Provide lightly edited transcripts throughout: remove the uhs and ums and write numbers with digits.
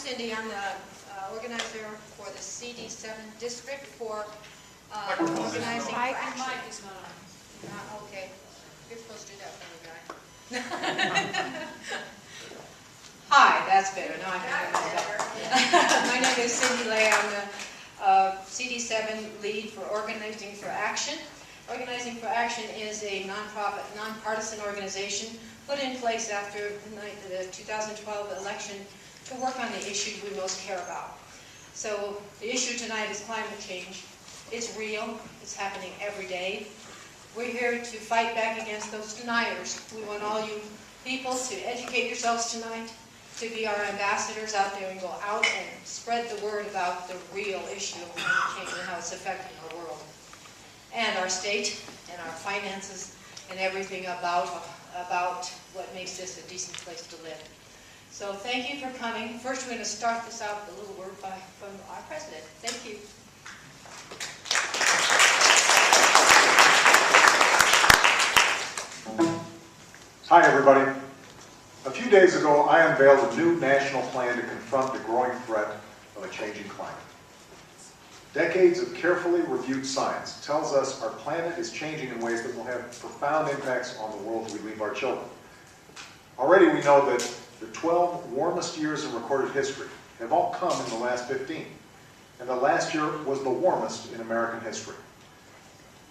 Cindy. I'm the organizer for the CD7 district for organizing for action. Mike is not on. Okay, you're supposed to do that for me, guy. Hi, that's better. Now I can do that. My name is Cindy Lay. I'm the CD7 lead for Organizing for Action. Organizing for Action is a nonprofit, nonpartisan organization put in place after the 2012 election to work on the issues we most care about. So the issue tonight is climate change. It's real. It's happening every day. We're here to fight back against those deniers. We want all you people to educate yourselves tonight, to be our ambassadors out there and go out and spread the word about the real issue of climate change and how it's affecting our world and our state and our finances and everything about what makes this a decent place to live. So thank you for coming. First, we're going to start this out with a little word from our president. Thank you. Hi, everybody. A few days ago, I unveiled a new national plan to confront the growing threat of a changing climate. Decades of carefully reviewed science tells us our planet is changing in ways that will have profound impacts on the world we leave our children. Already we know that the 12 warmest years in recorded history have all come in the last 15, and the last year was the warmest in American history.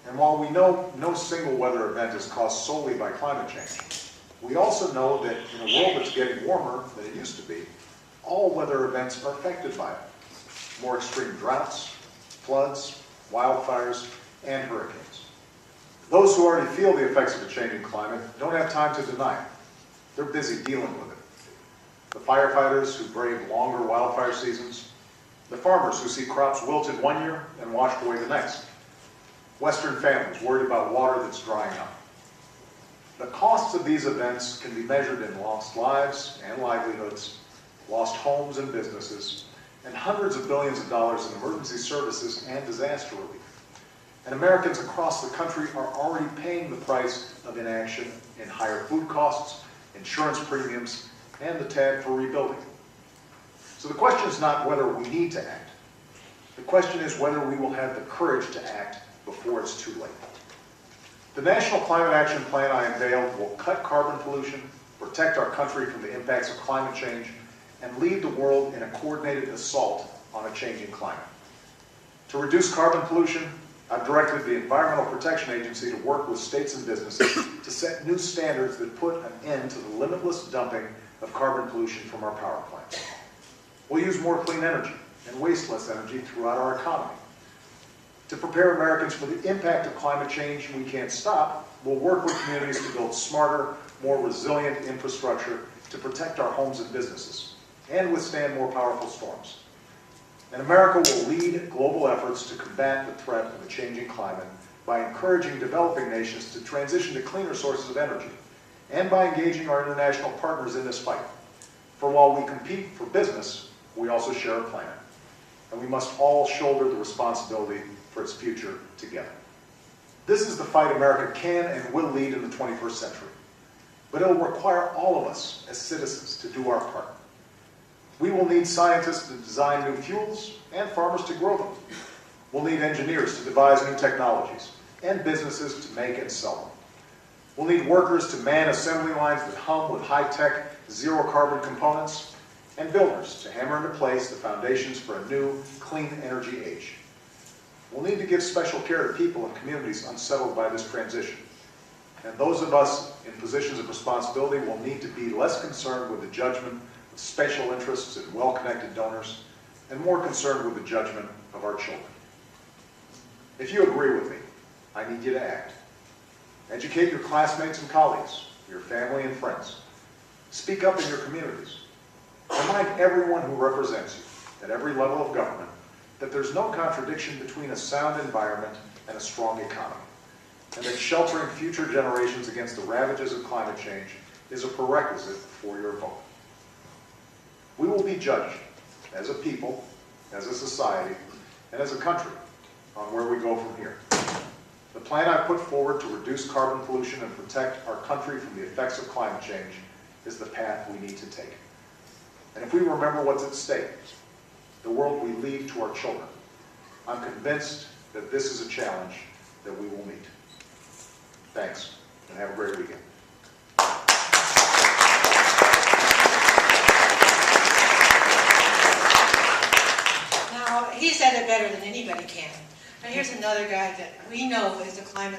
And while we know no single weather event is caused solely by climate change, we also know that in a world that's getting warmer than it used to be, all weather events are affected by it. More extreme droughts, floods, wildfires, and hurricanes. Those who already feel the effects of a changing climate don't have time to deny it. They're busy dealing with it. The firefighters who brave longer wildfire seasons, the farmers who see crops wilted one year and washed away the next, Western families worried about water that's drying up. The costs of these events can be measured in lost lives and livelihoods, lost homes and businesses, and hundreds of billions of dollars in emergency services and disaster relief. And Americans across the country are already paying the price of inaction in higher food costs, insurance premiums, and the tab for rebuilding. So the question is not whether we need to act. The question is whether we will have the courage to act before it's too late. The National Climate Action Plan I unveiled will cut carbon pollution, protect our country from the impacts of climate change, and lead the world in a coordinated assault on a changing climate. To reduce carbon pollution, I've directed the Environmental Protection Agency to work with states and businesses to set new standards that put an end to the limitless dumping of carbon pollution from our power plants. We'll use more clean energy and waste less energy throughout our economy. To prepare Americans for the impact of climate change we can't stop, we'll work with communities to build smarter, more resilient infrastructure to protect our homes and businesses and withstand more powerful storms. And America will lead global efforts to combat the threat of a changing climate by encouraging developing nations to transition to cleaner sources of energy and by engaging our international partners in this fight. For while we compete for business, we also share a planet. And we must all shoulder the responsibility for its future together. This is the fight America can and will lead in the 21st century. But it will require all of us as citizens to do our part. We will need scientists to design new fuels and farmers to grow them. We'll need engineers to devise new technologies and businesses to make and sell them. We'll need workers to man assembly lines that hum with high-tech, zero-carbon components, and builders to hammer into place the foundations for a new, clean energy age. We'll need to give special care to people and communities unsettled by this transition. And those of us in positions of responsibility will need to be less concerned with the judgment of special interests and well-connected donors, and more concerned with the judgment of our children. If you agree with me, I need you to act. Educate your classmates and colleagues, your family and friends. Speak up in your communities. Remind everyone who represents you, at every level of government, that there's no contradiction between a sound environment and a strong economy, and that sheltering future generations against the ravages of climate change is a prerequisite for your vote. We will be judged as a people, as a society, and as a country on where we go from here. The plan I put forward to reduce carbon pollution and protect our country from the effects of climate change is the path we need to take. And if we remember what's at stake, the world we leave to our children, I'm convinced that this is a challenge that we will meet. Thanks, and have a great weekend. Now, he said it better than anybody can. Now, here's another guy that we know is a climate